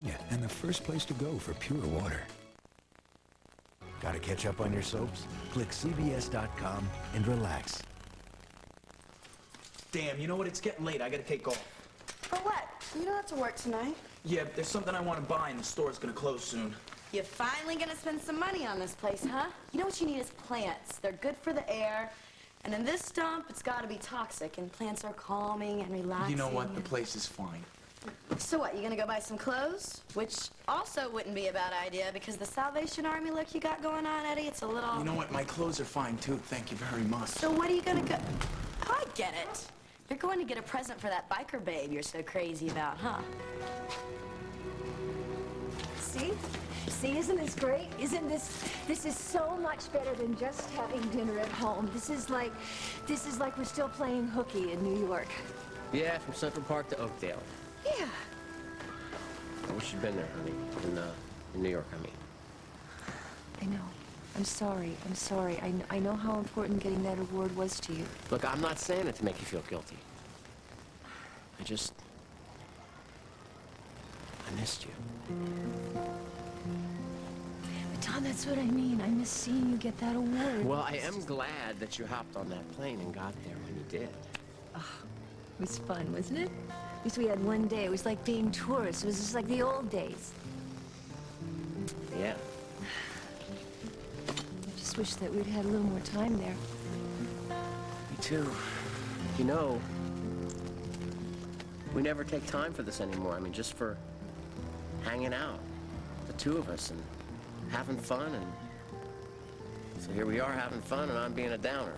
Yeah, and the first place to go for pure water. Gotta catch up on your soaps? Click CBS.com and relax. Damn, you know what? It's getting late. I gotta take off. For what? You don't have to work tonight. Yeah, there's something I want to buy and the store's gonna close soon. You're finally gonna spend some money on this place, huh? You know what you need is plants. They're good for the air. And in this stump, it's gotta be toxic, and plants are calming and relaxing. You know what? The place is fine. So what, you gonna go buy some clothes? Which also wouldn't be a bad idea, because the Salvation Army look you got going on, Eddie, it's a little... You know what? My clothes are fine, too. Thank you very much. So what are you gonna go... Oh, I get it. You're going to get a present for that biker babe you're so crazy about, huh? See? See, isn't this great? Isn't this is so much better than just having dinner at home. This is like we're still playing hooky in New York. Yeah, from Central Park to Oakdale. Yeah. I wish you'd been there, honey. In New York, I mean. I know. I'm sorry. I'm sorry. I know how important getting that award was to you. Look, I'm not saying it to make you feel guilty. I missed you. But Tom, that's what I mean. I miss seeing you get that award. Well, I am glad that you hopped on that plane and got there when you did. Oh, it was fun, wasn't it? At least we had one day. It was like being tourists. It was just like the old days. Yeah. I just wish that we'd had a little more time there. Me too. You know, we never take time for this anymore. I mean, just for hanging out, the two of us, and having fun, and so here we are having fun, and I'm being a downer.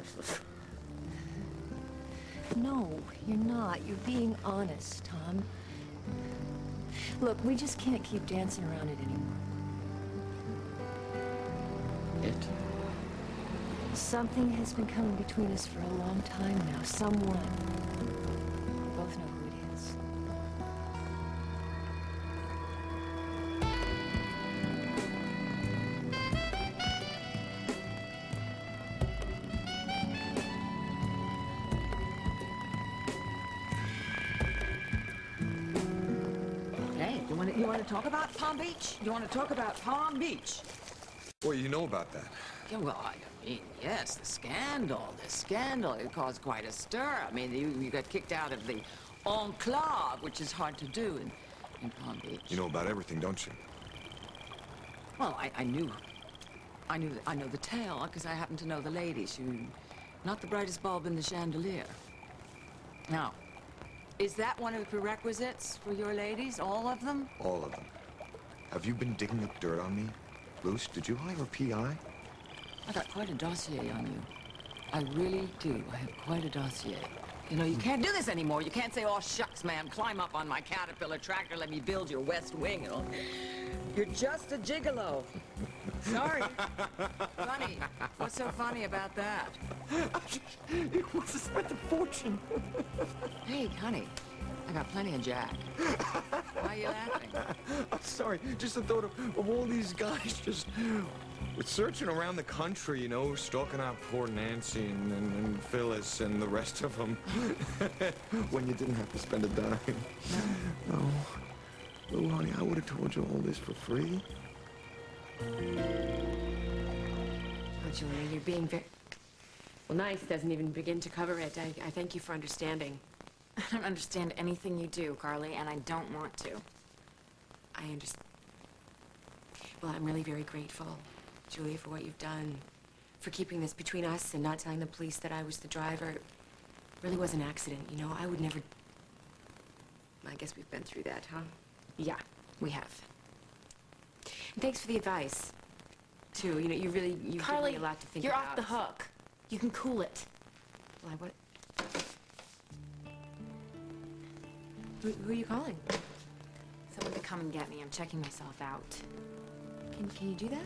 No, you're not. You're being honest, Tom. Look, we just can't keep dancing around it anymore. It? Something has been coming between us for a long time now. Someone. We both know who it is. You want to talk about Palm Beach? You want to talk about Palm Beach? Well, you know about that. Yeah, well, I mean, yes, the scandal. It caused quite a stir. I mean, you got kicked out of the enclave, which is hard to do in Palm Beach. You know about everything, don't you? Well, I know the tale, because I happen to know the lady. She's not the brightest bulb in the chandelier. Now, is that one of the prerequisites for your ladies, all of them? All of them. Have you been digging up dirt on me? Luce, did you hire a PI? I got quite a dossier on you. I really do. I have quite a dossier. You know, you can't do this anymore. You can't say, oh, shucks, ma'am, climb up on my Caterpillar tractor, let me build your West Wing. You know? You're just a gigolo. Sorry. Funny. What's so funny about that? It was spent a fortune. Hey, honey, I got plenty of Jack. Why are you laughing? I'm sorry. Just the thought of all these guys just searching around the country, you know, stalking out poor Nancy and Phyllis and the rest of them. When you didn't have to spend a dime. No. Oh, honey, I would have told you all this for free. Oh, Julia, you're being very... Well, nice doesn't even begin to cover it. I thank you for understanding. I don't understand anything you do, Carly, and I don't want to. I understand. Well, I'm really very grateful, Julia, for what you've done, for keeping this between us and not telling the police that I was the driver. It really was an accident, you know. I would never... I guess we've been through that, huh? Yeah, we have. And thanks for the advice, too. You know, you've Carly, given me a lot to think you're about. off the hook. You can cool it. Well, what? Who are you calling? Someone to come and get me. I'm checking myself out. Can you do that?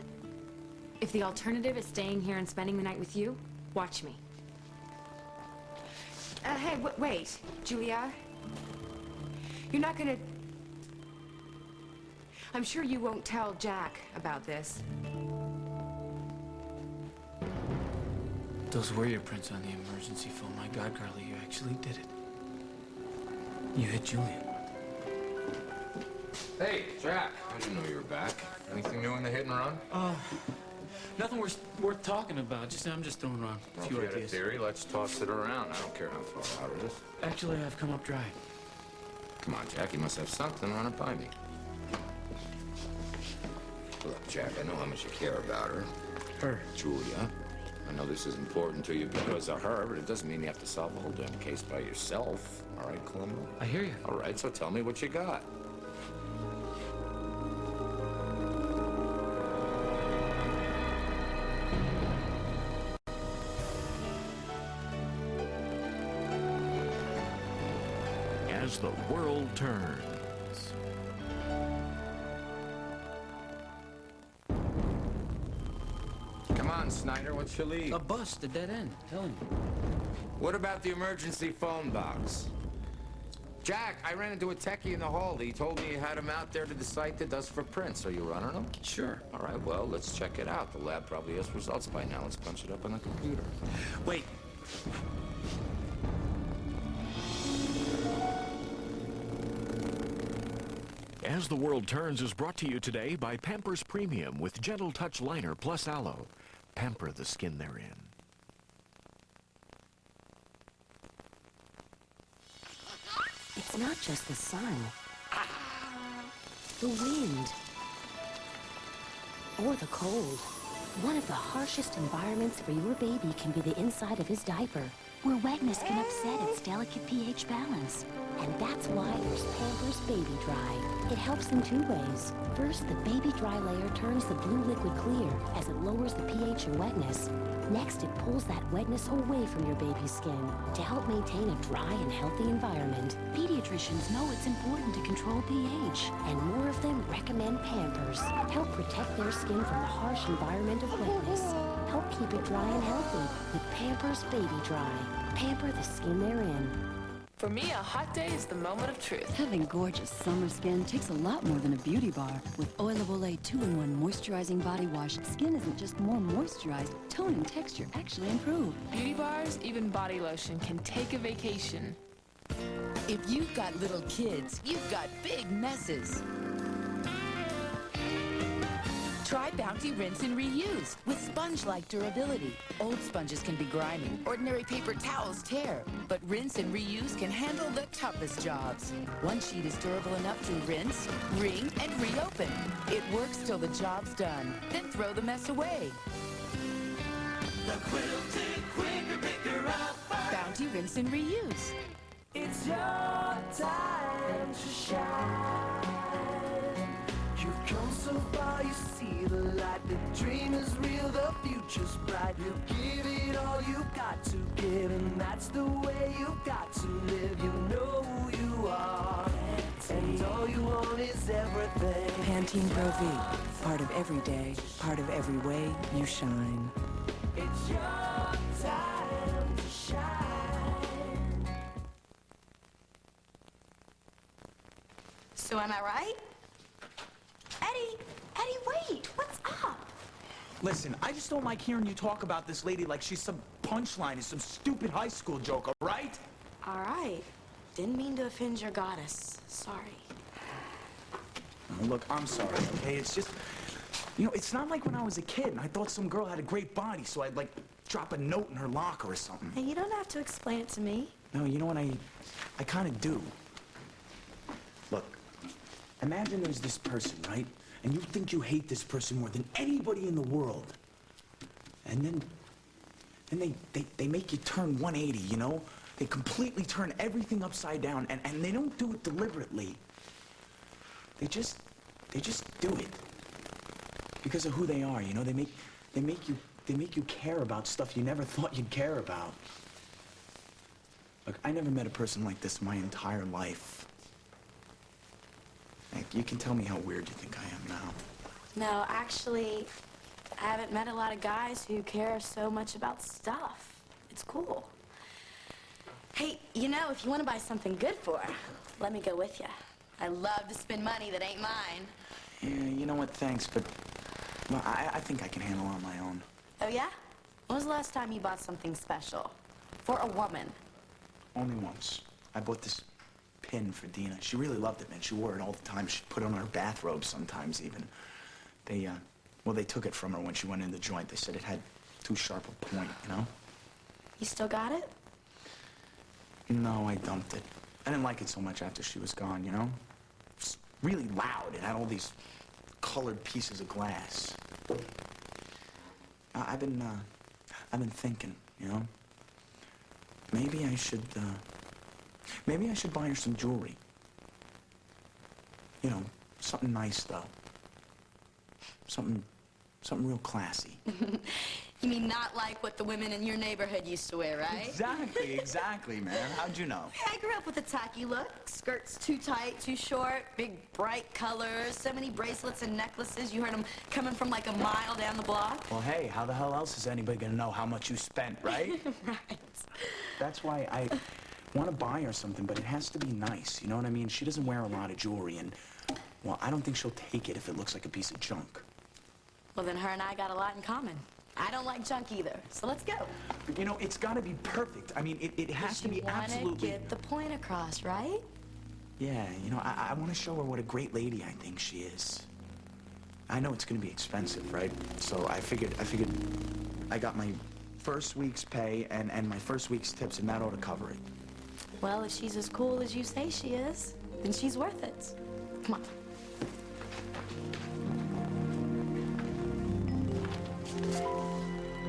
If the alternative is staying here and spending the night with you, watch me. Hey, wait, Julia. You're not gonna... I'm sure you won't tell Jack about this. Those were your prints on the emergency phone. My God, Carly, you actually did it. You hit Julian. Hey, Jack. I didn't know you were back. Anything new in the hit and run? Nothing worth talking about. I'm just throwing around a few If you had a ideas. theory, let's toss it around. I don't care how far out it is. Actually, I've come up dry. Come on, Jack. You must have something. Run it by me. Look, Jack, I know how much you care about her. Her. Julia. I know this is important to you because of her, but it doesn't mean you have to solve the whole damn case by yourself. All right, Columbo? I hear you. All right, so tell me what you got. As the world turns. Come on, Snyder, what's your lead? A bust, a dead end. Tell him. What about the emergency phone box? Jack, I ran into a techie in the hall. He told me you had him out there to the site that does for prints. Are you running them? Sure. All right, well, let's check it out. The lab probably has results by now. Let's punch it up on the computer. Wait. As the World Turns is brought to you today by Pampers Premium with Gentle Touch Liner plus Aloe. Pamper the skin therein. It's not just the sun, the wind, or the cold. One of the harshest environments for your baby can be the inside of his diaper, where wetness can upset its delicate pH balance. And that's why there's Pampers Baby Dry. It helps in two ways. First, the Baby Dry layer turns the blue liquid clear as it lowers the pH and wetness. Next, it pulls that wetness away from your baby's skin to help maintain a dry and healthy environment. Pediatricians know it's important to control pH, and more of them recommend Pampers. Help protect their skin from the harsh environment of wetness. Help keep it dry and healthy with Pampers Baby Dry. Pamper the skin they're in. For me, a hot day is the moment of truth. Having gorgeous summer skin takes a lot more than a beauty bar. With Oil of Olay 2-in-1 Moisturizing Body Wash, skin isn't just more moisturized, tone and texture actually improve. Beauty bars, even body lotion, can take a vacation. If you've got little kids, you've got big messes. Try Bounty Rinse and Reuse with sponge-like durability. Old sponges can be grimy. Ordinary paper towels tear. But Rinse and Reuse can handle the toughest jobs. One sheet is durable enough to rinse, wring, and reopen. It works till the job's done. Then throw the mess away. The quilted quicker picker up. Bounty Rinse and Reuse. It's your time to shine. You've come so far, you see the light. The dream is real, the future's bright. You give it all you got to give, and that's the way you've got to live. You know who you are, and all you want is everything. Pantene Pro V, part of every day, part of every way you shine. It's your time to shine. So am I right? Eddie, wait! What's up? Listen, I just don't like hearing you talk about this lady like she's some punchline in some stupid high school joke, all right? All right. Didn't mean to offend your goddess. Sorry. Oh, look, I'm sorry, okay? It's just, it's not like when I was a kid and I thought some girl had a great body, so I'd, like, drop a note in her locker or something. Hey, you don't have to explain it to me. No, you know what? I kind of do. Look, imagine there's this person, right? And you think you hate this person more than anybody in the world. And then they make you turn 180, you know? They completely turn everything upside down, and they don't do it deliberately. They just do it. Because of who they are, you know? They make you care about stuff you never thought you'd care about. Look, I never met a person like this in my entire life. You can tell me how weird you think I am now. No, actually, I haven't met a lot of guys who care so much about stuff. It's cool. Hey, if you want to buy something good for her, let me go with you. I love to spend money that ain't mine. Yeah, you know what, thanks, but well, I think I can handle it on my own. Oh, yeah? When was the last time you bought something special? For a woman? Only once. I bought this pin for Dina. She really loved it, man. She wore it all the time. She put it on her bathrobe sometimes, even. Well, they took it from her when she went in the joint. They said it had too sharp a point, you know? You still got it? No, I dumped it. I didn't like it so much after she was gone, you know? It was really loud. It had all these colored pieces of glass. I've been thinking, you know? Maybe I should buy her some jewelry. You know, something nice, though. Something real classy. You mean not like what the women in your neighborhood used to wear, right? Exactly, man. How'd you know? Hey, I grew up with a tacky look. Skirts too tight, too short, big bright colors, so many bracelets and necklaces. You heard them coming from like a mile down the block. Well, hey, how the hell else is anybody gonna know how much you spent, right? Right. That's why I want to buy her something, but it has to be nice. You know what I mean? She doesn't wear a lot of jewelry, and, well, I don't think she'll take it if it looks like a piece of junk. Well, then her and I got a lot in common. I don't like junk either, so let's go. But, you know, it's got to be perfect. I mean, it has to be absolutely... You want to get the point across, right? Yeah, you know, I want to show her what a great lady I think she is. I know it's going to be expensive, right? So I figured I got my first week's pay and my first week's tips, and that ought to cover it. Well, if she's as cool as you say she is, then she's worth it. Come on.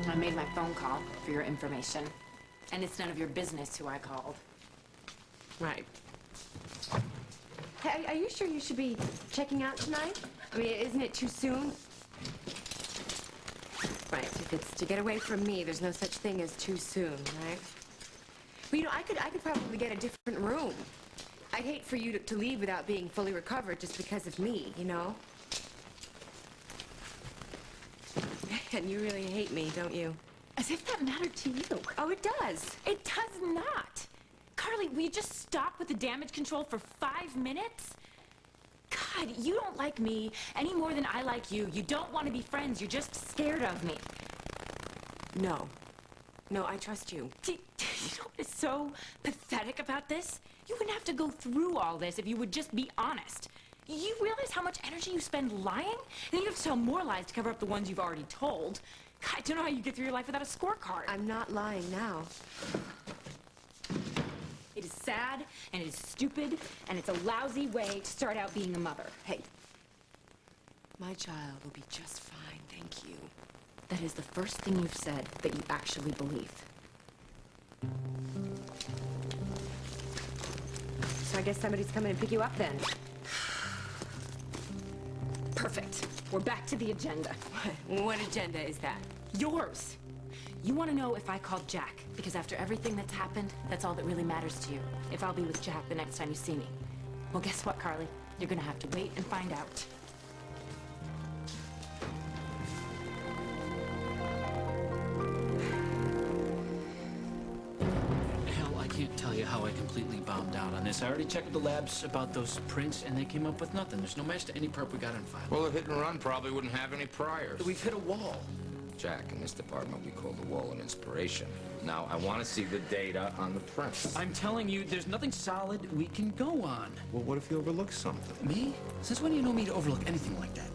I made my phone call for your information, and it's none of your business who I called. Right. Hey, are you sure you should be checking out tonight? I mean, isn't it too soon? Right. If it's to get away from me, there's no such thing as too soon, right? Well, you know, I could probably get a different room. I'd hate for you to leave without being fully recovered just because of me, you know? And you really hate me, don't you? As if that mattered to you. Oh, it does. It does not. Carly, will you just stop with the damage control for 5 minutes? God, you don't like me any more than I like you. You don't want to be friends. You're just scared of me. No. No, I trust you. You know what is so pathetic about this? You wouldn't have to go through all this if you would just be honest. You realize how much energy you spend lying? And then you have to tell more lies to cover up the ones you've already told. God, I don't know how you get through your life without a scorecard. I'm not lying now. It is sad, and it is stupid, and it's a lousy way to start out being a mother. Hey, my child will be just fine, thank you. That is the first thing you've said that you actually believe. So I guess somebody's coming to pick you up then. Perfect. We're back to the agenda. What agenda is that? Yours. You want to know if I called Jack, because after everything that's happened, that's all that really matters to you. If I'll be with Jack the next time you see me. Well, guess what, Carly? You're gonna have to wait and find out. Hell, I can't tell you how I completely bombed out on this. I already checked with the labs about those prints, and they came up with nothing. There's no match to any perp we got on file. Well, a hit and run probably wouldn't have any priors. We've hit a wall. Jack, in this department, we call the wall an inspiration. Now, I want to see the data on the prints. I'm telling you, there's nothing solid we can go on. Well, what if you overlook something? Me? Since when do you know me to overlook anything like that?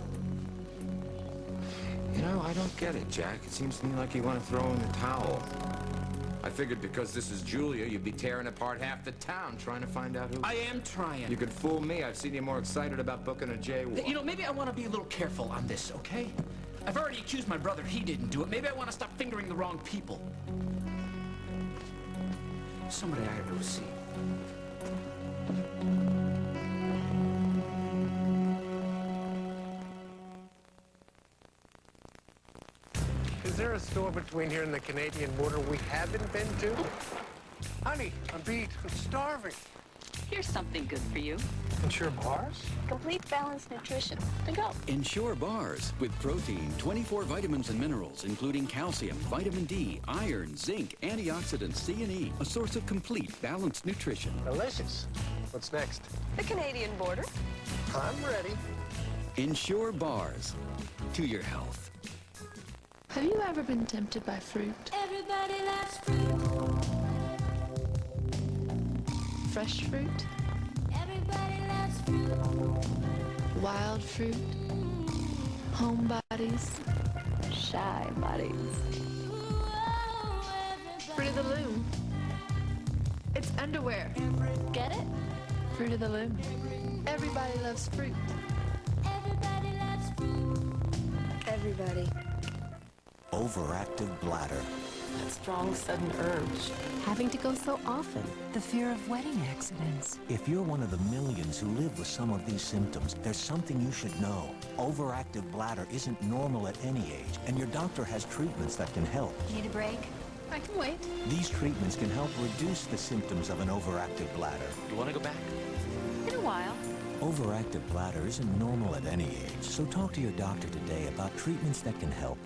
You know, I don't get it, Jack. It seems to me like you want to throw in the towel. I figured because this is Julia, you'd be tearing apart half the town trying to find out who... I am trying. You could fool me. I've seen you more excited about booking a jaywalk. You know, maybe I want to be a little careful on this, okay? I've already accused my brother he didn't do it. Maybe I want to stop fingering the wrong people. Somebody I ever see. Is there a store between here and the Canadian border we haven't been to? Honey, I'm beat. I'm starving. Here's something good for you. Ensure bars? Complete balanced nutrition. To go. Ensure bars with protein, 24 vitamins and minerals, including calcium, vitamin D, iron, zinc, antioxidants, C and E. A source of complete balanced nutrition. Delicious. What's next? The Canadian border. I'm ready. Ensure bars. To your health. Have you ever been tempted by fruit? Everybody loves fruit. Fresh fruit? Wild fruit, homebodies, shy bodies. Fruit of the Loom. It's underwear. Get it? Fruit of the Loom. Everybody loves fruit. Everybody. Overactive bladder. That strong, sudden urge. Having to go so often. The fear of wedding accidents. If you're one of the millions who live with some of these symptoms, there's something you should know. Overactive bladder isn't normal at any age, and your doctor has treatments that can help. Need a break? I can wait. These treatments can help reduce the symptoms of an overactive bladder. You want to go back? In a while. Overactive bladder isn't normal at any age, so talk to your doctor today about treatments that can help.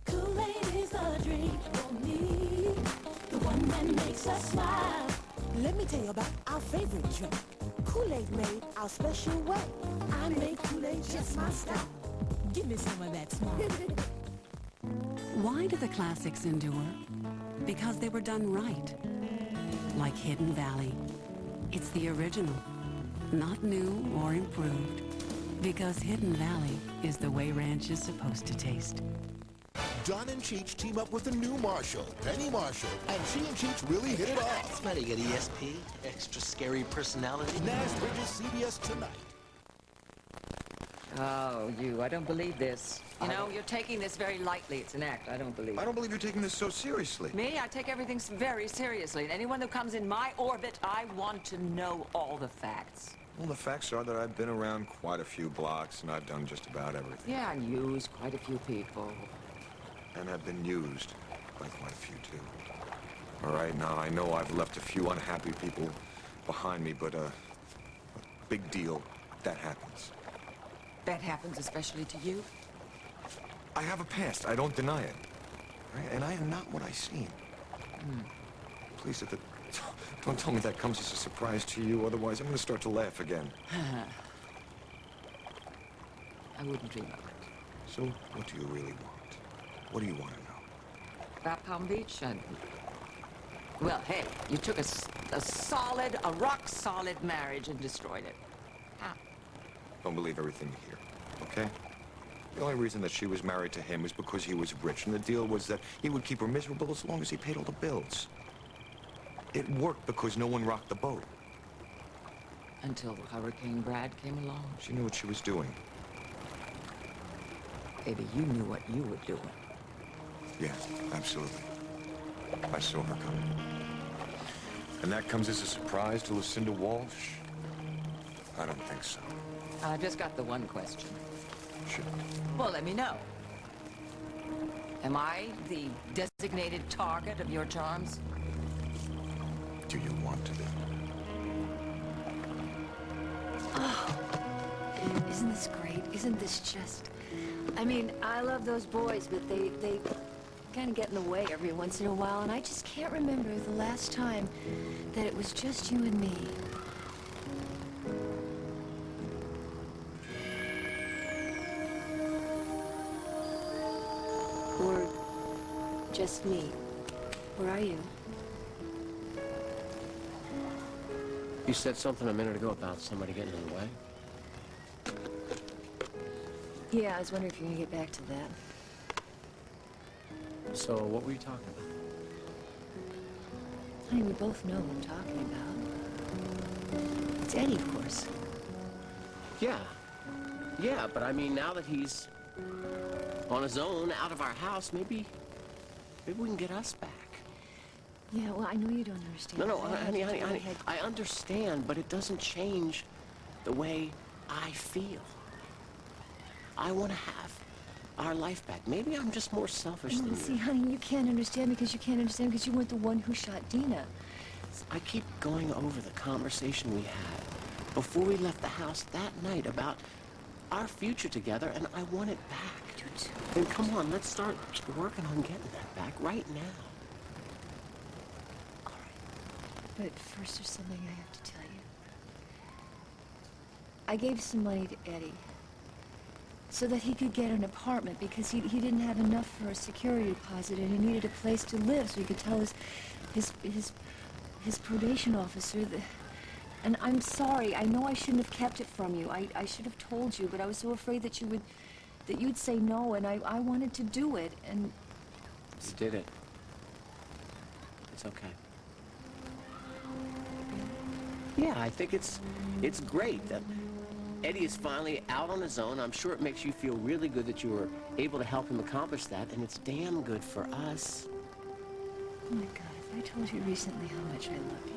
Kool-Aid is the drink for me, the one that makes us smile. Let me tell you about our favorite drink. Kool-Aid made our special way. I make Kool-Aid just my style. Give me some of that smile. Why do the classics endure? Because they were done right. Like Hidden Valley. It's the original, not new or improved. Because Hidden Valley is the way ranch is supposed to taste. John and Cheech team up with a new Marshall, Penny Marshall, and she and Cheech really hit it off. That's not get ESP, extra scary personality. Nash Bridges, CBS Tonight. Oh, I don't believe this. You know, you're taking this very lightly. It's an act. I don't believe it. I don't believe you're taking this so seriously. Me? I take everything very seriously. And anyone who comes in my orbit, I want to know all the facts. Well, the facts are that I've been around quite a few blocks, and I've done just about everything. Yeah, and used quite a few people. And I've been used by quite a few, too. All right, now, I know I've left a few unhappy people behind me, but, big deal, that happens. That happens especially to you? I have a past. I don't deny it. Right? And I am not what I seem. Please, don't tell me that comes as a surprise to you, otherwise I'm going to start to laugh again. I wouldn't dream of it. So, what do you really want? What do you want to know? About Palm Beach? Well, hey, you took a rock-solid marriage and destroyed it. How? Don't believe everything you hear, okay? The only reason that she was married to him was because he was rich, and the deal was that he would keep her miserable as long as he paid all the bills. It worked because no one rocked the boat. Until Hurricane Brad came along? She knew what she was doing. Baby, you knew what you were doing. Yeah, absolutely. I saw her coming. And that comes as a surprise to Lucinda Walsh? I don't think so. I just got the one question. Sure. Well, let me know. Am I the designated target of your charms? Do you want to be? Oh, isn't this great? Isn't this just... I mean, I love those boys, but they kind of get in the way every once in a while, and I just can't remember the last time that it was just you and me. Or just me. Where are you? You said something a minute ago about somebody getting in the way. Yeah, I was wondering if you're gonna get back to that. So, what were you talking about? Honey, we both know what I'm talking about. It's Eddie, of course. Yeah. Yeah, but I mean, now that he's on his own, out of our house, maybe we can get us back. Yeah, well, I know you don't understand. No, honey, I understand, but it doesn't change the way I feel. I want to have our life back. Maybe I'm just more selfish than you. See, honey, you can't understand because you can't understand because you weren't the one who shot Dina. I keep going over the conversation we had before we left the house that night about our future together, and I want it back. You too. Then come on, let's start working on getting that back right now. All right. But first, there's something I have to tell you. I gave some money to Eddie so that he could get an apartment because he didn't have enough for a security deposit and he needed a place to live so he could tell his probation officer that And I'm sorry. I know I shouldn't have kept it from you. I should have told you, but I was so afraid that you'd say no, and I wanted to do it, and... You did it. It's okay. Yeah, I think it's great that Eddie is finally out on his own. I'm sure it makes you feel really good that you were able to help him accomplish that, and it's damn good for us. Oh my God, if I told you recently how much I love you.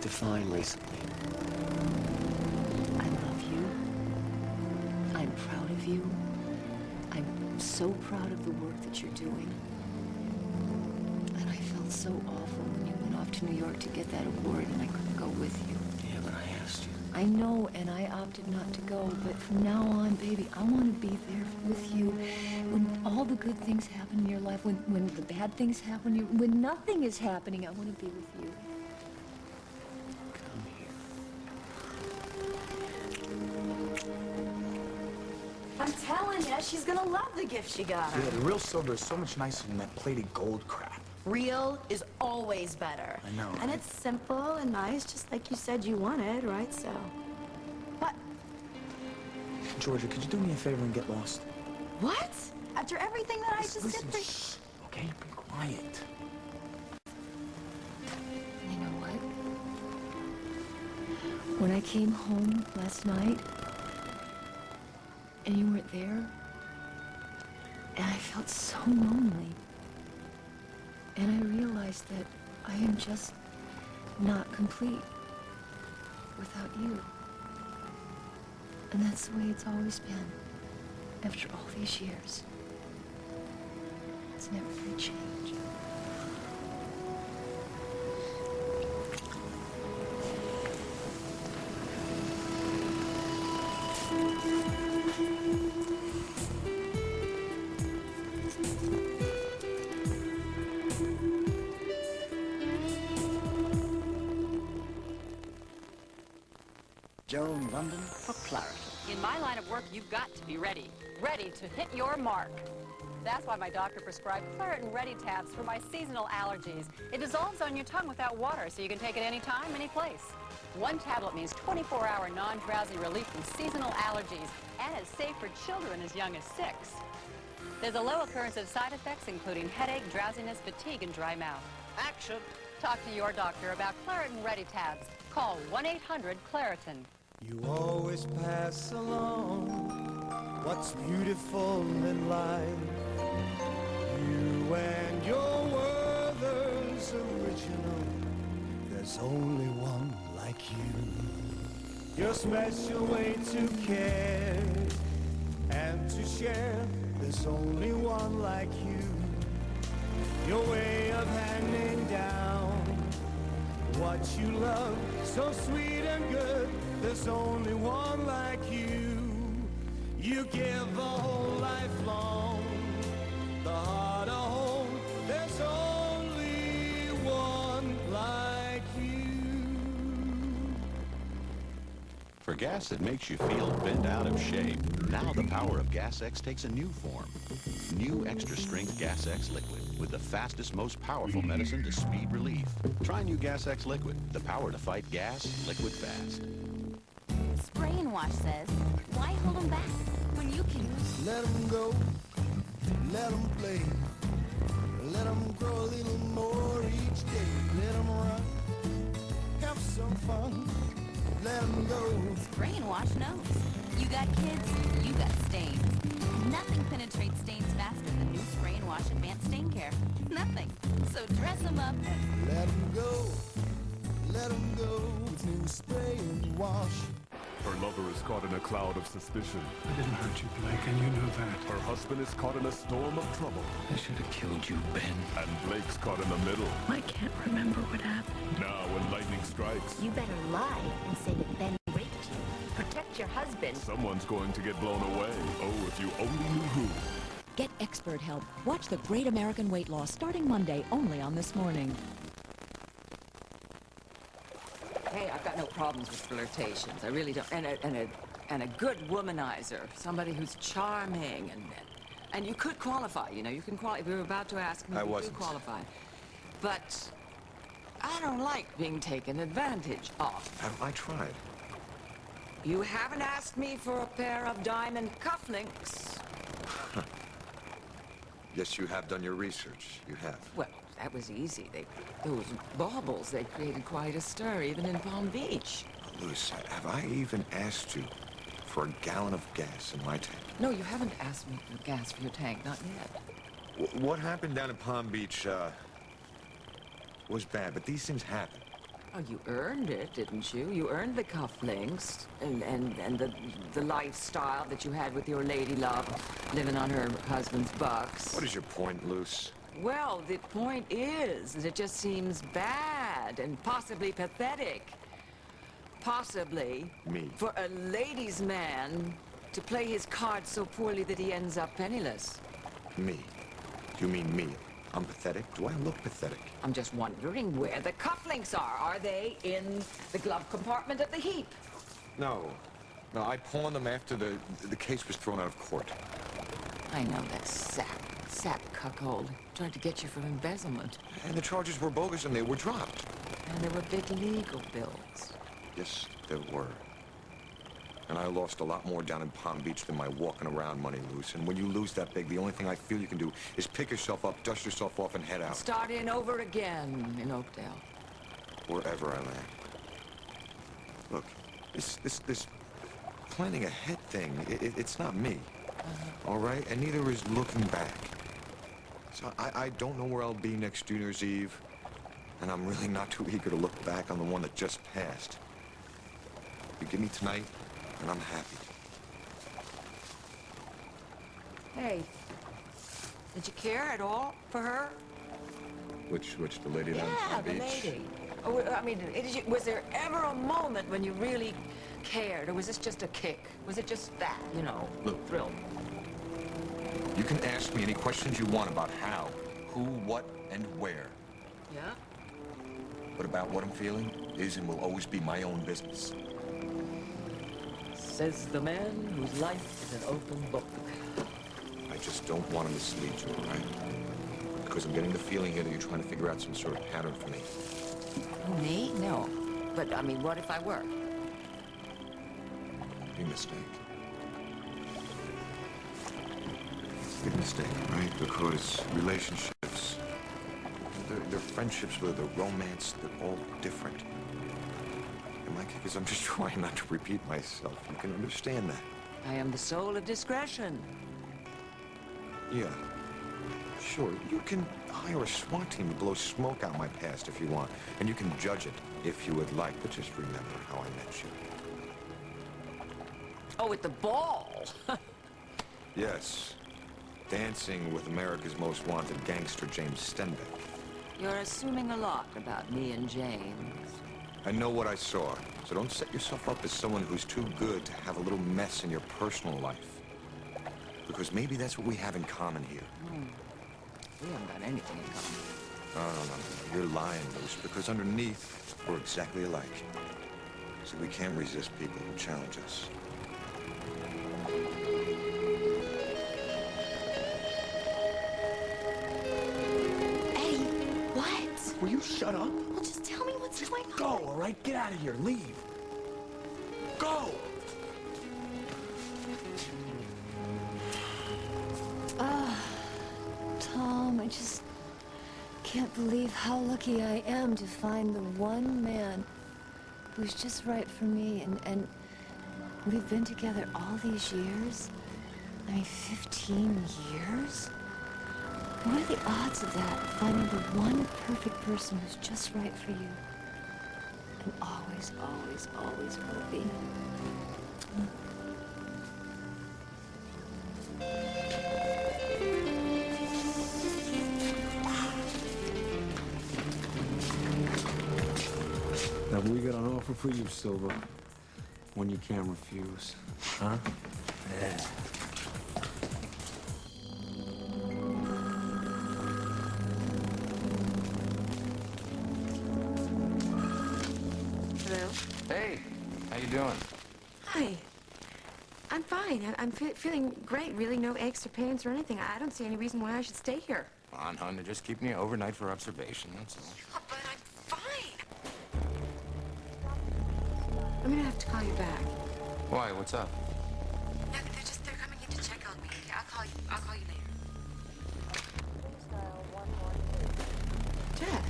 Define recently. I love you. I'm proud of you. I'm so proud of the work that you're doing. And I felt so awful when you went off to New York to get that award and I couldn't go with you. Yeah, but I asked you. I know, and I opted not to go, but from now on, baby, I want to be there with you when all the good things happen in your life, when the bad things happen, when nothing is happening, I want to be with you. Come here. I'm telling you, she's gonna love the gift she got her. Yeah, the real silver is so much nicer than that plated gold crap. Real is always better. I know. And it's simple and nice, just like you said you wanted, right? So, what? Georgia, could you do me a favor and get lost? What? After everything that I just did for you? Shh, okay? Be quiet. You know what? When I came home last night, and you weren't there, and I felt so lonely. And I realized that I am just not complete without you. And that's the way it's always been, after all these years. It's never gonna change. Joan London for clarity. In my line of work, you've got to be ready. Ready to hit your mark. That's why my doctor prescribed Claritin Ready tabs for my seasonal allergies. It dissolves on your tongue without water, so you can take it anytime, any place. One tablet means 24-hour non-drowsy relief from seasonal allergies, and it's safe for children as young as 6. There's a low occurrence of side effects, including headache, drowsiness, fatigue, and dry mouth. Action! Talk to your doctor about Claritin Ready tabs. Call 1-800-Claritin. You always pass along what's beautiful in life. You and your Werther's original. There's only one like you. Your special way to care and to share. There's only one like you. Your way of handing down what you love, so sweet and good. There's only one like you. You give a whole life long, the heart a home. There's only one like you. For gas that makes you feel bent out of shape, now the power of Gas X takes a new form. New extra strength Gas X Liquid with the fastest, most powerful medicine to speed relief. Try new Gas X Liquid, the power to fight gas, liquid fast. Spray and Wash says, why hold them back when you can... Let them go, let them play. Let them grow a little more each day. Let them run, have some fun. Let them go. Spray and Wash knows. You got kids, you got stains. Nothing penetrates stains faster than new Spray and Wash Advanced Stain Care. Nothing. So dress them up and... Let them go, let them go. With new Spray and Wash. Her lover is caught in a cloud of suspicion. I didn't hurt you, Blake, and you know that. Her husband is caught in a storm of trouble. I should have killed you, Ben. And Blake's caught in the middle. I can't remember what happened. Now, when lightning strikes, You better lie and say that Ben raped you. Protect your husband. someone's going to get blown away. Oh, if you only knew who. Get expert help. Watch The Great American Weight Loss starting Monday only on This Morning. Hey, I've got no problems with flirtations. I really don't. And a good womanizer, somebody who's charming, and you could qualify. You know, you can qualify. We were about to ask me I if you wasn't. could qualify, but I don't like being taken advantage of. Have I tried? You haven't asked me for a pair of diamond cufflinks. Yes, you have done your research. You have. Well, that was easy. Those baubles, they created quite a stir, even in Palm Beach. Luce, have I even asked you for a gallon of gas in my tank? No, you haven't asked me for gas for your tank, not yet. What happened down in Palm Beach, was bad, but these things happen. Oh, you earned it, didn't you? You earned the cufflinks and the lifestyle that you had with your lady love, living on her husband's bucks. What is your point, Luce? Well, the point is that it just seems bad and possibly pathetic. Possibly. Me. For a ladies' man to play his cards so poorly that he ends up penniless. Me? You mean me? I'm pathetic? Do I look pathetic? I'm just wondering where the cufflinks are. Are they in the glove compartment of the heap? No. No, I pawned them after the case was thrown out of court. I know that sap cuckold. Tried to get you for embezzlement. And the charges were bogus and they were dropped. And there were big legal bills. Yes, there were. And I lost a lot more down in Palm Beach than my walking around money, Luce. And when you lose that big, the only thing I feel you can do is pick yourself up, dust yourself off, and head out. Start in over again in Oakdale. Wherever I land. Look, this planning ahead thing, it's not me. All right? And neither is looking back. So I don't know where I'll be next New Year's Eve. And I'm really not too eager to look back on the one that just passed. You give me tonight, and I'm happy. Hey, did you care at all for her? Which the lady down in Palm the Beach? lady. Oh, I mean, was there ever a moment when you really cared, or was this just a kick? Was it just that, you know, Look, thrill? You can ask me any questions you want about how, who, what, and where. Yeah? But about what I'm feeling is and will always be my own business. Says the man whose life is an open book. I just don't want to mislead you, all right? Because I'm getting the feeling here that you're trying to figure out some sort of pattern for me. Me? No. But, I mean, what if I were? Big mistake. Big mistake, right? Because relationships, they're friendships, whether they're romance, they're all different. And my kick is I'm just trying not to repeat myself. You can understand that. I am the soul of discretion. Yeah. Sure, you can hire a SWAT team to blow smoke out my past if you want. And you can judge it if you would like, but just remember how I met you. Oh, at the ball! Yes. Dancing with America's most wanted gangster, James Stenbeck. You're assuming a lot about me and James. I know what I saw, so don't set yourself up as someone who's too good to have a little mess in your personal life. Because maybe that's what we have in common here. We haven't got anything in common. No. You're lying, Luce, because underneath, we're exactly alike. So we can't resist people who challenge us. Eddie, what? Will you shut up? Well, just tell me what's going on. Go, all right? Get out of here. Leave. Go! Tom, I just can't believe how lucky I am to find the one man who's just right for me. And we've been together all these years. I mean, 15 years? What are the odds of that? Finding the one perfect person who's just right for you. And always, always, always will be. Have we got an offer for you, Silver? One you can't refuse. Huh? Yeah. Hello? Hey, how you doing? Hi. I'm fine. I'm feeling great, really. No aches or pains or anything. I don't see any reason why I should stay here. Come on, hon, they're just keeping you overnight for observation, that's all. But I'm fine. I'm gonna have to call you back. Why? What's up? They're coming in to check on me. Okay, I'll call you later. Dad,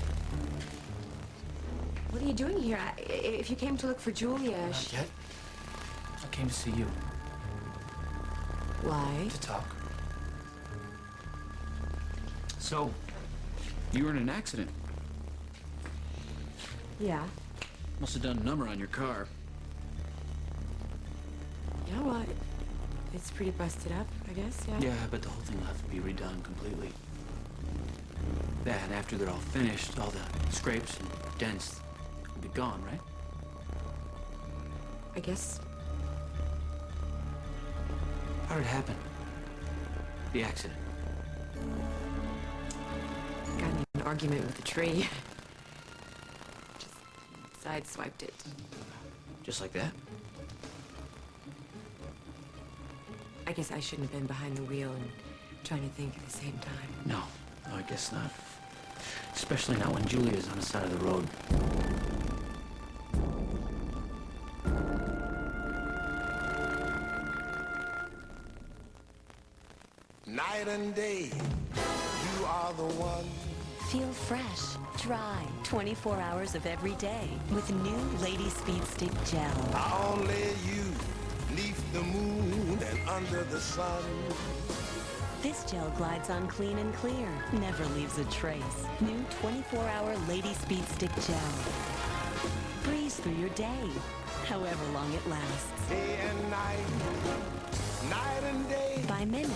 what are you doing here? If you came to look for Julia... Not yet. I came to see you. Why? To talk. So, you were in an accident. Yeah. Must have done a number on your car. Yeah, well, it's pretty busted up, I guess, yeah. Yeah, but the whole thing will have to be redone completely. Yeah, and after they're all finished, all the scrapes and dents will be gone, right? I guess. How did it happen? The accident. Got in an argument with a tree. Just sideswiped it. Just like that? I guess I shouldn't have been behind the wheel and trying to think at the same time. No, I guess not. Especially not when Julia's on the side of the road. Night and day, you are the one. Feel fresh, dry, 24 hours of every day with new Lady Speed Stick Gel. Only you, neath the moon and under the sun. This gel glides on clean and clear, never leaves a trace. New 24-hour Lady Speed Stick Gel. Breeze through your day, however long it lasts. Day and night, night and day. By Minnie.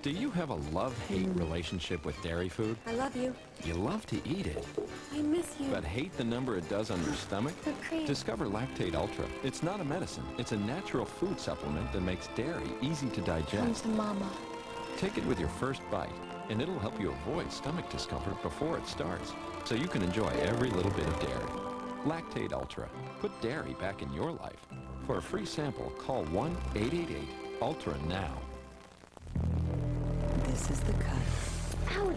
Do you have a love-hate relationship with dairy food? I love you. You love to eat it, I miss you. but hate the number it does on your stomach? Okay. Discover Lactate Ultra. It's not a medicine. It's a natural food supplement that makes dairy easy to Come digest. to Mama. Take it with your first bite, and it'll help you avoid stomach discomfort before it starts, so you can enjoy every little bit of dairy. Lactate Ultra. Put dairy back in your life. For a free sample, call 1-888-ULTRA now. This is the cut.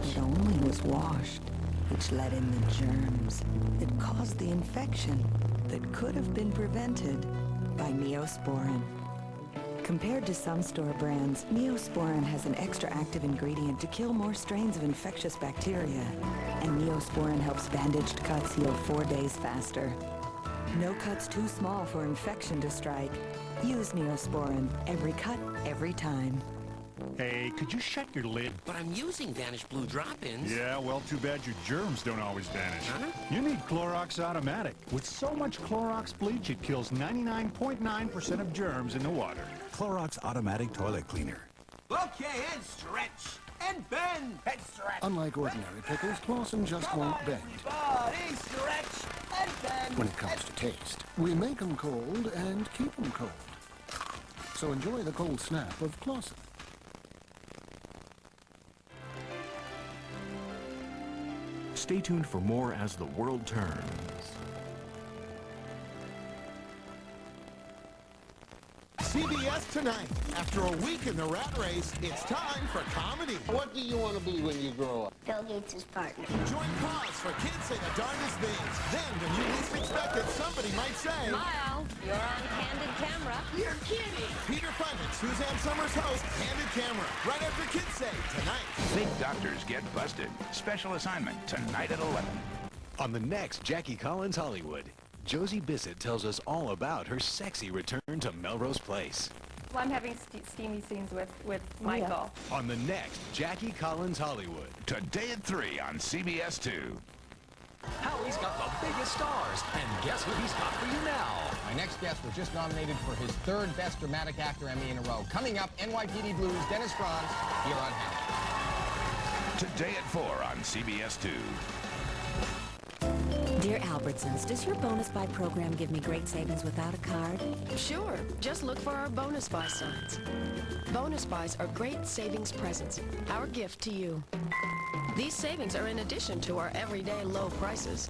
It only was washed, which let in the germs that caused the infection that could have been prevented by Neosporin. Compared to some store brands, Neosporin has an extra active ingredient to kill more strains of infectious bacteria. And Neosporin helps bandaged cuts heal 4 days faster. No cut's too small for infection to strike. Use Neosporin. Every cut, every time. Hey, could you shut your lid? But I'm using Vanish Blue drop-ins. Yeah, well, too bad your germs don't always vanish. Huh? You need Clorox Automatic. With so much Clorox bleach, it kills 99.9% of germs in the water. Clorox Automatic Toilet Cleaner. Okay, and stretch. And bend. And stretch. Unlike ordinary pickles, Clausen just won't bend. Everybody stretch and bend. When it comes to taste, we make them cold and keep them cold. So enjoy the cold snap of Clausen. Stay tuned for more as the world turns. CBS Tonight. After a week in the rat race, it's time for comedy. What do you want to be when you grow up? Bill Gates' partner. Join Pause for Kids Say the Darndest Things. Then, when you least expect it, somebody might say... Smile. You're on candid camera. You're kidding. Peter Fun and Suzanne Summers host Candid Camera. Right after Kids Say Tonight. Fake doctors get busted. Special assignment tonight at 11. On the next Jackie Collins Hollywood, Josie Bissett tells us all about her sexy return to Melrose Place. Well, I'm having steamy scenes with Michael. On the next Jackie Collins Hollywood. Today at 3 on CBS 2. Howie's got the biggest stars, and guess what he's got for you now? My next guest was just nominated for his 3rd Best Dramatic Actor Emmy in a row. Coming up, NYPD Blues' Dennis Franz, here on Howard. Today at 4 on CBS 2. Dear Albertsons, does your bonus buy program give me great savings without a card? Sure. Just look for our bonus buy signs. Bonus buys are great savings presents. Our gift to you. These savings are in addition to our everyday low prices.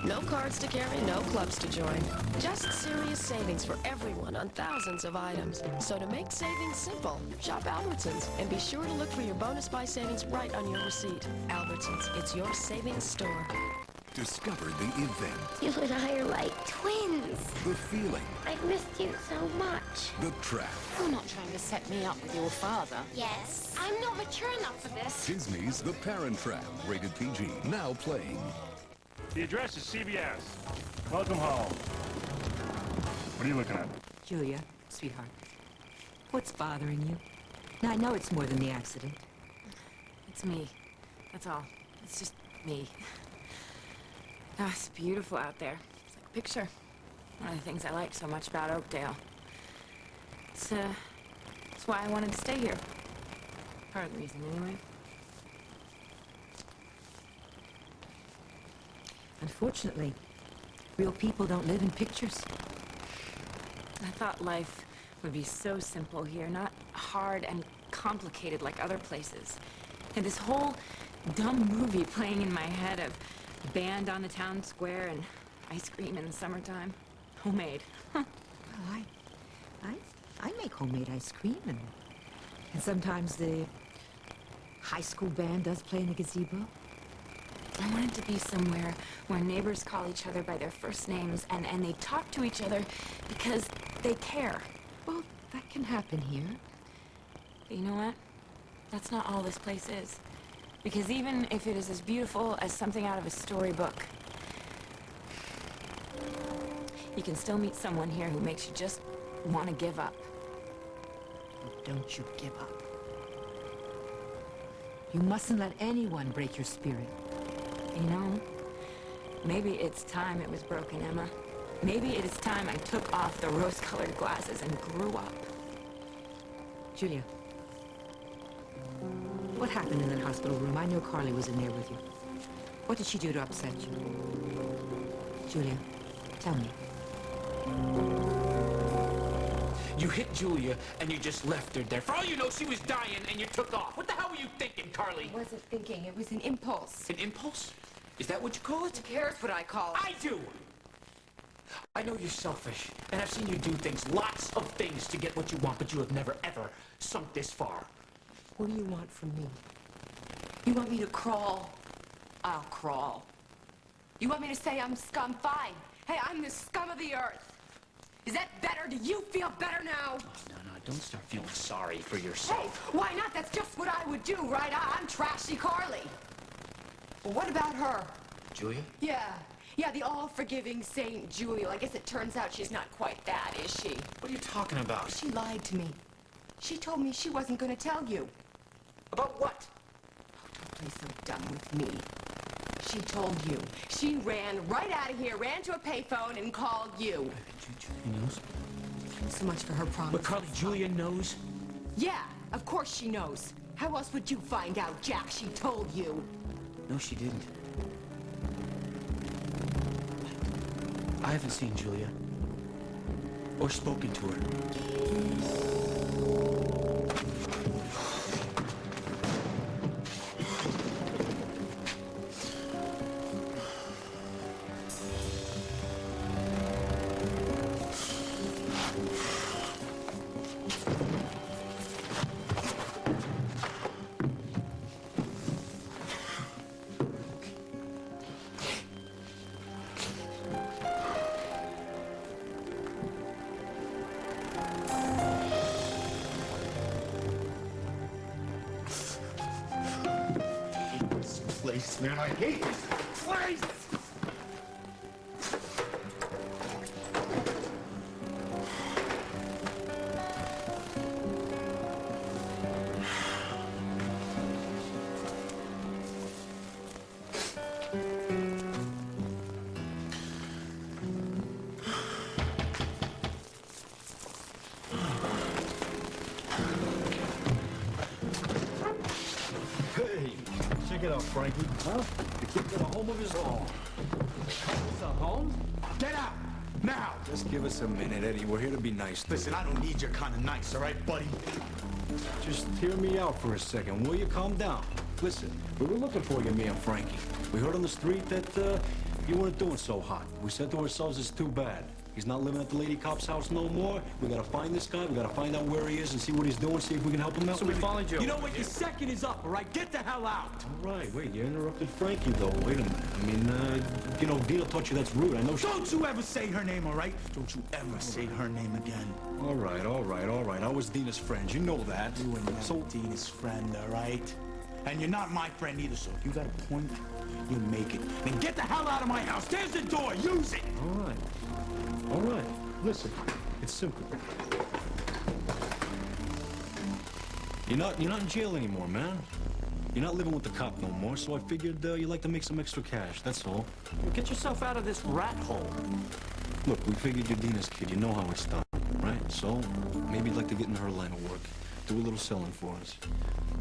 No cards to carry, no clubs to join. Just serious savings for everyone on thousands of items. So to make savings simple, shop Albertsons and be sure to look for your bonus buy savings right on your receipt. Albertsons, it's your savings store. Discover the event, You and I are like twins. the feeling, I've missed you so much. the trap. You're not trying to set me up with your father. Yes. I'm not mature enough for this. Disney's The Parent Trap, rated PG, now playing. The address is CBS. Welcome home. What are you looking at? Julia, sweetheart, what's bothering you? Now, I know it's more than the accident. It's me. That's all. It's just me. Oh, it's beautiful out there. It's like a picture. One of the things I like so much about Oakdale. It's why I wanted to stay here. Part of the reason, anyway. Unfortunately, real people don't live in pictures. I thought life would be so simple here, not hard and complicated like other places. And this whole dumb movie playing in my head of a band on the town square and ice cream in the summertime. Homemade. Well, I make homemade ice cream, and sometimes the high school band does play in the gazebo. I wanted to be somewhere where neighbors call each other by their first names and they talk to each other because they care. Well, that can happen here. But you know what? That's not all this place is. Because even if it is as beautiful as something out of a storybook, you can still meet someone here who makes you just want to give up. Don't you give up. You mustn't let anyone break your spirit. You know, maybe it's time it was broken, Emma. Maybe it is time I took off the rose-colored glasses and grew up. Julia, what happened in that hospital room? I know Carly was in there with you. What did she do to upset you? Julia, tell me. You hit Julia, and you just left her there. For all you know, she was dying, and you took off. What the hell were you thinking, Carly? I wasn't thinking. It was an impulse. An impulse? Is that what you call it? Who cares what I call it? I do! I know you're selfish, and I've seen you do things, lots of things, to get what you want, but you have never, ever sunk this far. What do you want from me? You want me to crawl? I'll crawl. You want me to say I'm scum? Fine. Hey, I'm the scum of the earth. Is that better? Do you feel better now? No, don't start feeling sorry for yourself. Hey, why not? That's just what I would do, right? I'm trashy Carly. Well, what about her? Julia? Yeah, the all-forgiving Saint Julia. I guess it turns out she's not quite that, is she? What are you talking about? She lied to me. She told me she wasn't going to tell you. About what? Oh, don't play so dumb with me. She told you. She ran right out of here, ran to a payphone, and called you. Julia knows? So much for her promise. But Carly, Julia knows? Yeah, of course she knows. How else would you find out, Jack? She told you. No, she didn't. I haven't seen Julia. Or spoken to her. Man, I hate this place! Check it out, Frankie. Huh? The kid got a home of his own. It's a home? Get out! Now! Just give us a minute, Eddie. We're here to be nice to Listen, I don't need your kind of nice, all right, buddy? Just hear me out for a second, will you? Calm down. Listen, we were looking for you, me and Frankie. We heard on the street that you weren't doing so hot. We said to ourselves, it's too bad. He's not living at the lady cop's house no more. We gotta find this guy. We gotta find out where he is and see what he's doing, see if we can help him out. So we followed you. You know what? Your second is up, all right? Get the hell out. All right, wait, you interrupted Frankie, though. Wait a minute. I mean, you know, Dina taught you that's rude. I know she... Don't you ever say her name, all right? Don't you ever say her name again. All right, all right, all right. I was Dina's friend. You know that. You and so Dina's friend, all right? And you're not my friend either, so if you got a point, you make it. Then get the hell out of my house. There's the door. Use it. All right. All right. Listen, it's simple. You're not in jail anymore, man. You're not living with the cop no more, so I figured you'd like to make some extra cash, that's all. Get yourself out of this rat hole. Look, we figured you're Dina's kid. You know how it's done, right? So, maybe you'd like to get in her line of work. Do a little selling for us.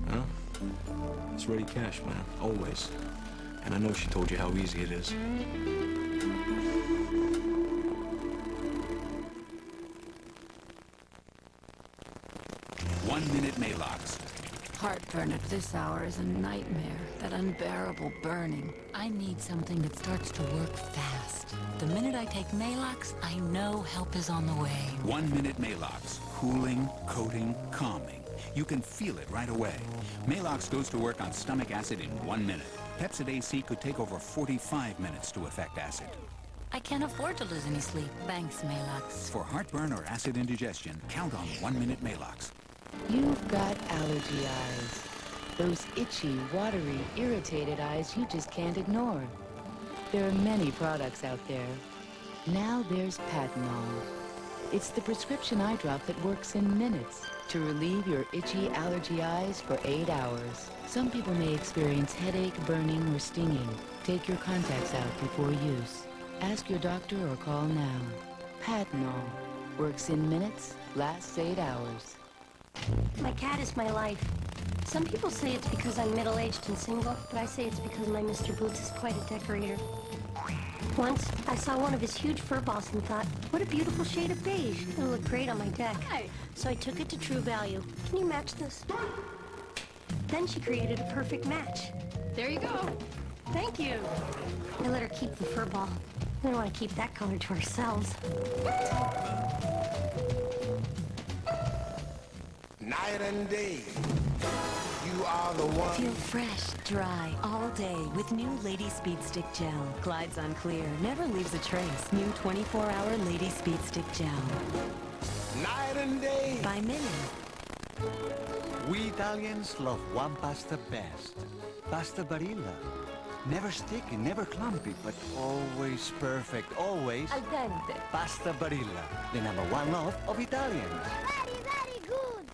Huh? It's ready cash, man. Always. And I know she told you how easy it is. 1 minute Maalox. Heartburn at this hour is a nightmare. That unbearable burning. I need something that starts to work fast. The minute I take Maalox, I know help is on the way. 1 minute Maalox. Cooling, coating, calming. You can feel it right away. Maalox goes to work on stomach acid in 1 minute. Pepsid AC could take over 45 minutes to affect acid. I can't afford to lose any sleep. Thanks, Maalox. For heartburn or acid indigestion, count on 1 minute Maalox. You've got allergy eyes. Those itchy, watery, irritated eyes you just can't ignore. There are many products out there. Now there's Promotional. It's the prescription eye drop that works in minutes to relieve your itchy allergy eyes for 8 hours. Some people may experience headache, burning, or stinging. Take your contacts out before use. Ask your doctor or call now. Promotional works in minutes, lasts 8 hours. My cat is my life. Some people say it's because I'm middle-aged and single, but I say it's because my Mr. Boots is quite a decorator. Once, I saw one of his huge fur balls and thought, what a beautiful shade of beige. It'll look great on my deck. So I took it to True Value. Can you match this? Then she created a perfect match. There you go. Thank you. I let her keep the fur ball. We don't want to keep that color to ourselves. Night and day, you are the one. Feel fresh, dry, all day with new Lady Speed Stick Gel. Glides on clear, never leaves a trace. New 24-hour Lady Speed Stick Gel. Night and day. By Mini. We Italians love one pasta best. Pasta Barilla. Never sticky, never clumpy, but always perfect, always Al dente. Pasta Barilla, the #1 love of Italians. Very, very good.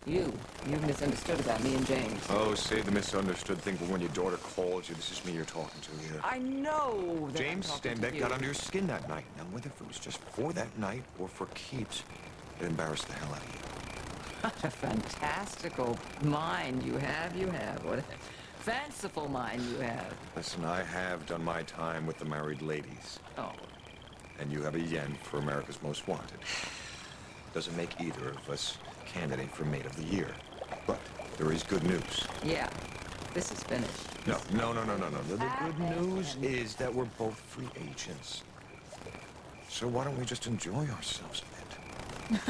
You've misunderstood about me and James. Oh, say the misunderstood thing, but when your daughter called you, this is me you're talking to here. I know that James, I'm talking to Stenbeck you. got under your skin that night. Now, whether it was just for that night or for keeps, it embarrassed the hell out of you. What a fantastical mind you have. What a fanciful mind you have. Listen, I have done my time with the married ladies. Oh. And you have a yen for America's Most Wanted. Doesn't make either of us candidate for Maid of the Year. But there is good news. Yeah, this is finished. No. The good news is that we're both free agents. So why don't we just enjoy ourselves a bit?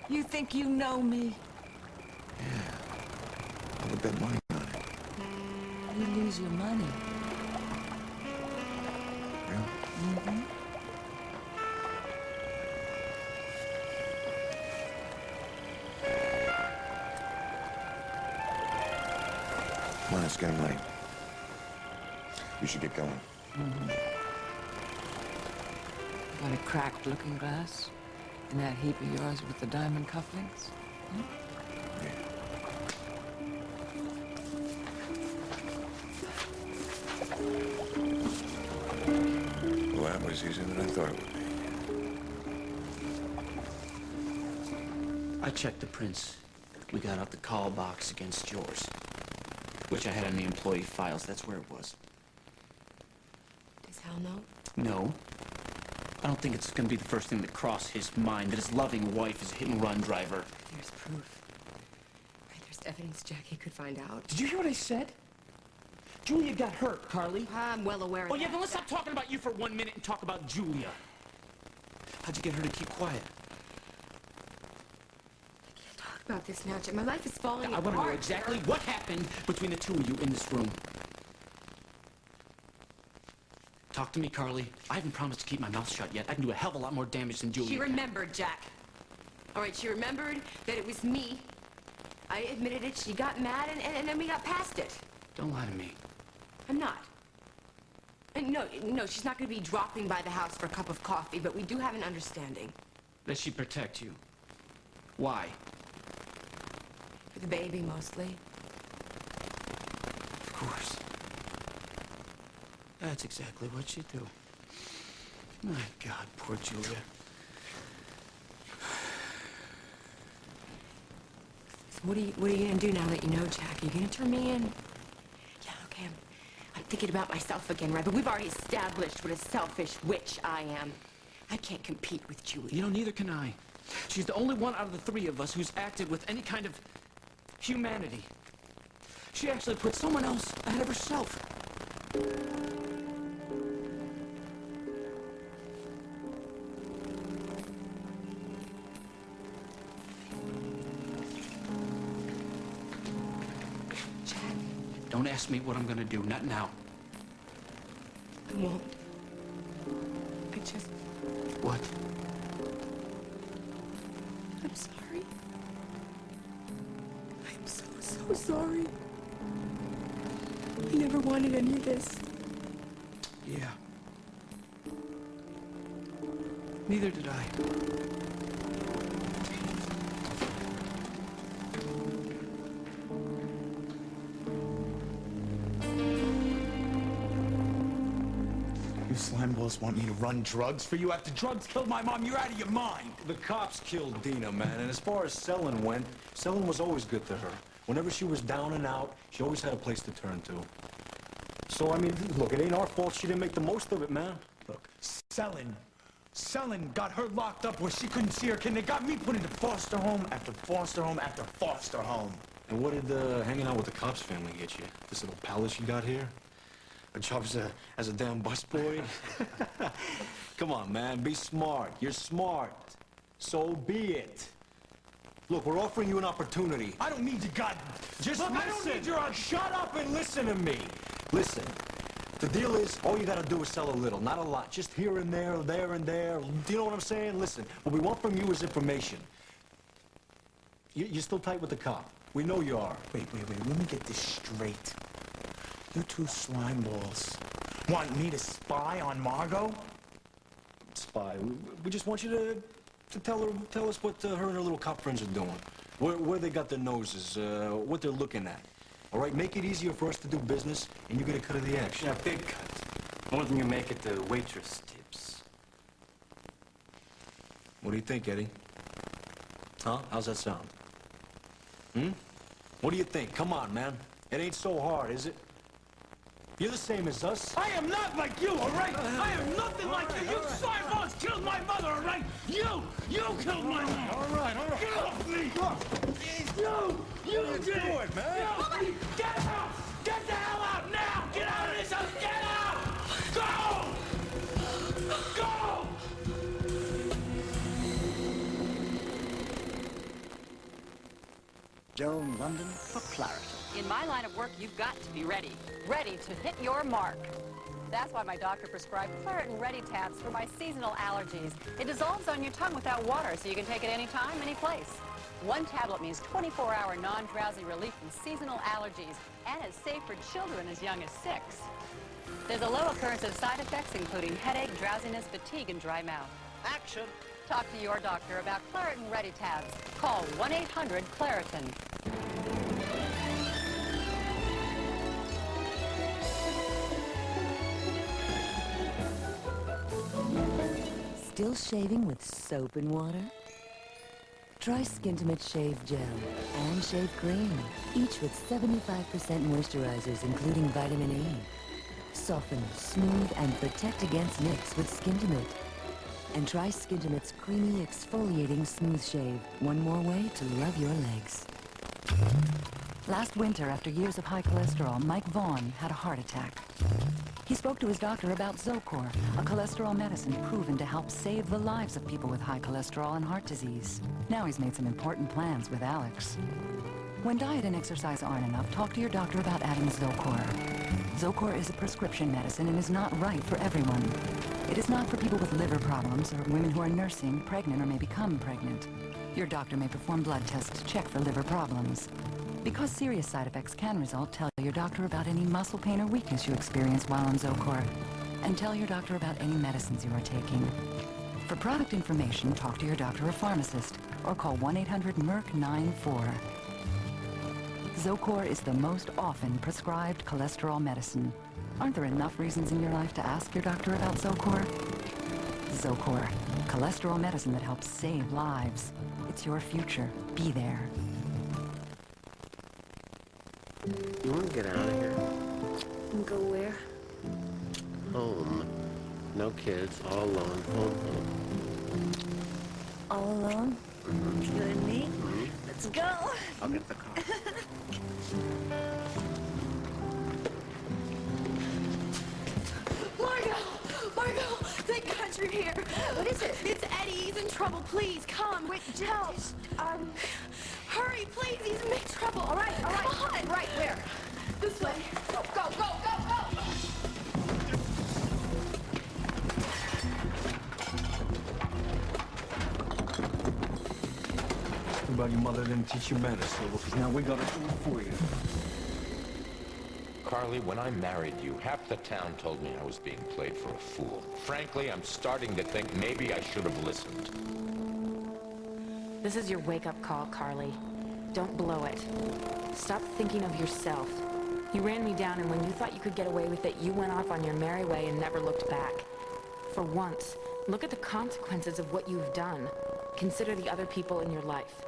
You think you know me? Yeah. I would bet money on it. You lose your money. Yeah? Mm-hmm. Come on, it's getting late. You should get going. Mm-hmm. Got a cracked looking glass? In that heap of yours with the diamond cufflinks? Hmm? Well, that was easier than I thought it would be. I checked the prints we got out the call box against yours, which I had in the employee files. That's where it was. Does Hal know? No. I don't think it's going to be the first thing that crossed his mind that his loving wife is a hit-and-run driver. There's proof. There's evidence Jackie could find out. Did you hear what I said? Did Julia got hurt, Carly. I'm well aware of that. Oh, yeah, then let's stop talking about you for 1 minute and talk about Julia. How'd you get her to keep quiet? Talk about this now, Jim. My life is falling I apart. want to know exactly what happened between the two of you in this room. Talk to me, Carly. I haven't promised to keep my mouth shut yet. I can do a hell of a lot more damage than Julia. She remembered, Jack. All right, she remembered that it was me. I admitted it. She got mad, and then we got past it. Don't lie to me. I'm not. And no, she's not going to be dropping by the house for a cup of coffee, but we do have an understanding. Does she protect you? Why? For the baby, mostly. Of course. That's exactly what she'd do. My God, poor Julia. So what are you going to do now that you know, Jack? Are you going to turn me in? Yeah, okay, I'm thinking about myself again, right? But we've already established what a selfish witch I am. I can't compete with Julia. You know, neither can I. She's the only one out of the three of us who's acted with any kind of humanity. She actually put someone else ahead of herself. Don't ask me what I'm gonna do, not now. I won't. I just... What? I'm sorry. I'm so sorry. I never wanted any of this. Yeah. Neither did I. You slime balls want me to run drugs for you after drugs killed my mom? You're out of your mind. The cops killed Dina, man. And as far as Selin went, Selin was always good to her. Whenever she was down and out, she always had a place to turn to. So, I mean, look, it ain't our fault she didn't make the most of it, man. Look, Selin got her locked up where she couldn't see her kid. They got me put into foster home after foster home after foster home. And what did hanging out with the cops family get you? This little palace you got here? A job as a damn busboy? Come on, man, be smart. You're smart. So be it. Look, we're offering you an opportunity. I don't need you, God. Just Look, listen. I don't need your... Shut up and listen to me. Listen, the deal is, all you gotta do is sell a little, not a lot. Just here and there and there. Do you know what I'm saying? Listen, what we want from you is information. You're still tight with the cop. We know you are. Wait. Let me get this straight. You two slime balls want me to spy on Margot? Spy? We just want you to tell us what her and her little cop friends are doing. Where they got their noses, what they're looking at. All right, make it easier for us to do business, and you get a cut of the action. Yeah, big cut. More than you make at the waitress tips. What do you think, Eddie? Huh? How's that sound? What do you think? Come on, man. It ain't so hard, is it? You're the same as us. I am not like you, all right? I am nothing like you. You slime balls killed my mother, all right? You killed my mom. All right. Get off me. You did it, man. You, get out. Get the hell out now. Get out of this house. Get out. Go. Joan London for clarity. In my line of work, you've got to be ready. Ready to hit your mark. That's why my doctor prescribed Claritin Ready tabs for my seasonal allergies. It dissolves on your tongue without water, so you can take it anytime, any place. One tablet means 24-hour non-drowsy relief from seasonal allergies, and it's safe for children as young as 6. There's a low occurrence of side effects, including headache, drowsiness, fatigue, and dry mouth. Action! Talk to your doctor about Claritin Ready tabs. Call 1-800-CLARITIN. Still shaving with soap and water? Try Skintimate Shave Gel and Shave Cream, each with 75% moisturizers, including vitamin E. Soften, smooth, and protect against nicks with Skintimate. And try Skintimate's creamy, exfoliating smooth shave. One more way to love your legs. Last winter, after years of high cholesterol, Mike Vaughn had a heart attack. He spoke to his doctor about Zocor, a cholesterol medicine proven to help save the lives of people with high cholesterol and heart disease. Now he's made some important plans with Alex. When diet and exercise aren't enough, talk to your doctor about adding Zocor. Zocor is a prescription medicine and is not right for everyone. It is not for people with liver problems or women who are nursing, pregnant, or may become pregnant. Your doctor may perform blood tests to check for liver problems. Because serious side effects can result, tell your doctor about any muscle pain or weakness you experience while on Zocor. And tell your doctor about any medicines you are taking. For product information, talk to your doctor or pharmacist, or call 1-800-MERC-94. Zocor is the most often prescribed cholesterol medicine. Aren't there enough reasons in your life to ask your doctor about Zocor? Zocor, cholesterol medicine that helps save lives. It's your future. Be there. You want to get out of here? And go where? Home. No kids, all alone. Home. All alone? You and me? Let's go. I'll get the car. Margot! Thank God you're here. What is it? It's Eddie. He's in trouble. Please, come. Wait, help. Hurry, please. He's in big trouble. All right. Come on. Right, where? This way. Go. Too bad your mother didn't teach you manners, Silver, because now we gotta do it for you. Carly, when I married you, half the town told me I was being played for a fool. Frankly, I'm starting to think maybe I should have listened. This is your wake-up call, Carly. Don't blow it. Stop thinking of yourself. You ran me down, and when you thought you could get away with it, you went off on your merry way and never looked back. For once, look at the consequences of what you've done. Consider the other people in your life,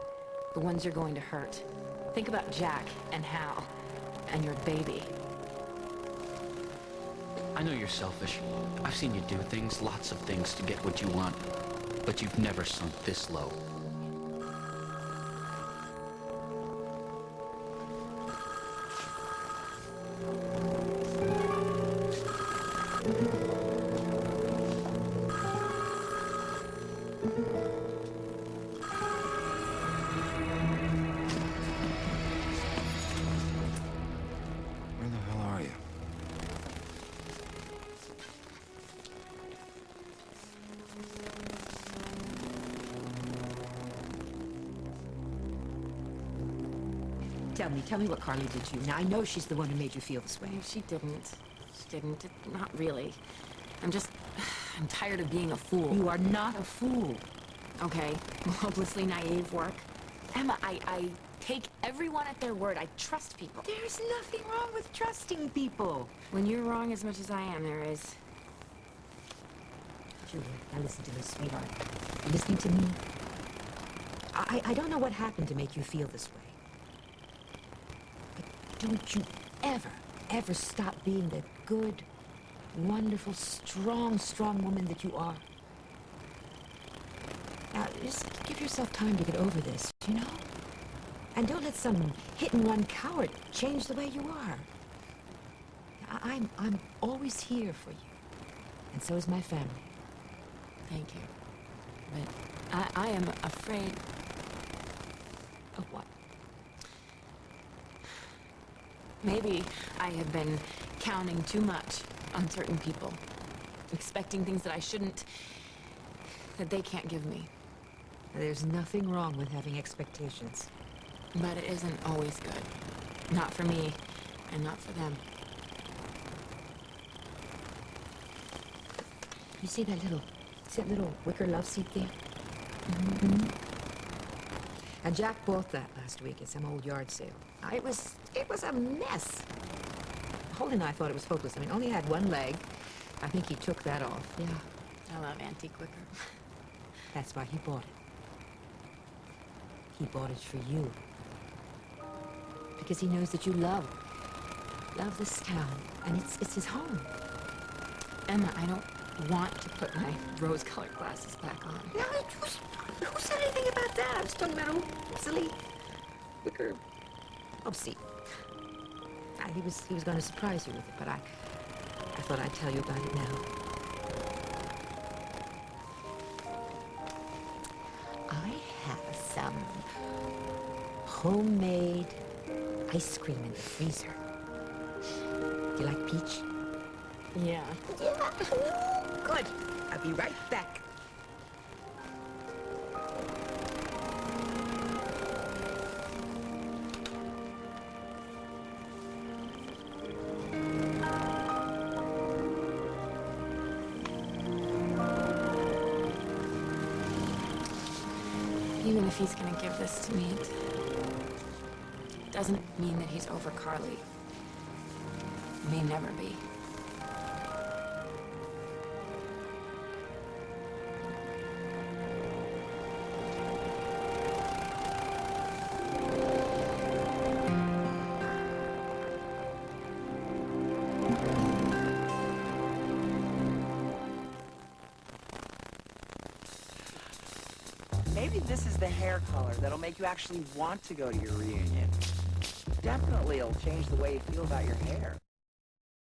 the ones you're going to hurt. Think about Jack and Hal and your baby. I know you're selfish. I've seen you do things, lots of things, to get what you want. But you've never sunk this low. Where the hell are you? Tell me what Carly did to you. Now, I know she's the one who made you feel this way. She didn't. Not really. I'm tired of being a fool. You are not a fool. Okay, hopelessly naive work. Emma, I take everyone at their word. I trust people. There's nothing wrong with trusting people. When you're wrong as much as I am, there is. Julia, now listen to me, sweetheart. You listening to me? I don't know what happened to make you feel this way. But don't you ever stop being the good, wonderful, strong woman that you are. Now, just give yourself time to get over this, you know? And don't let some hit-and-run coward change the way you are. I'm always here for you. And so is my family. Thank you. But I am afraid... Of what? Maybe I have been counting too much on certain people. Expecting things that I shouldn't... that they can't give me. There's nothing wrong with having expectations. But it isn't always good. Not for me, and not for them. You see that little wicker love seat there? Mm-hmm. And Jack bought that last week at some old yard sale. It was a mess. Holly and I thought it was hopeless. I mean, it only had one leg. I think he took that off. Yeah, I love antique wicker. That's why he bought it. He bought it for you. Because he knows that you love this town, and it's his home. Emma, I don't want to put my rose-colored glasses back on. No, who said anything about that? I was talking about old silly wicker Oh, see. He was going to surprise you with it, but I thought I'd tell you about it now. I have some homemade ice cream in the freezer. Do you like peach? Yeah. Yeah. Good. I'll be right back. Even if he's gonna give this to me, it doesn't mean that he's over Carly. May never be. Maybe this is the hair color that'll make you actually want to go to your reunion. Definitely it'll change the way you feel about your hair.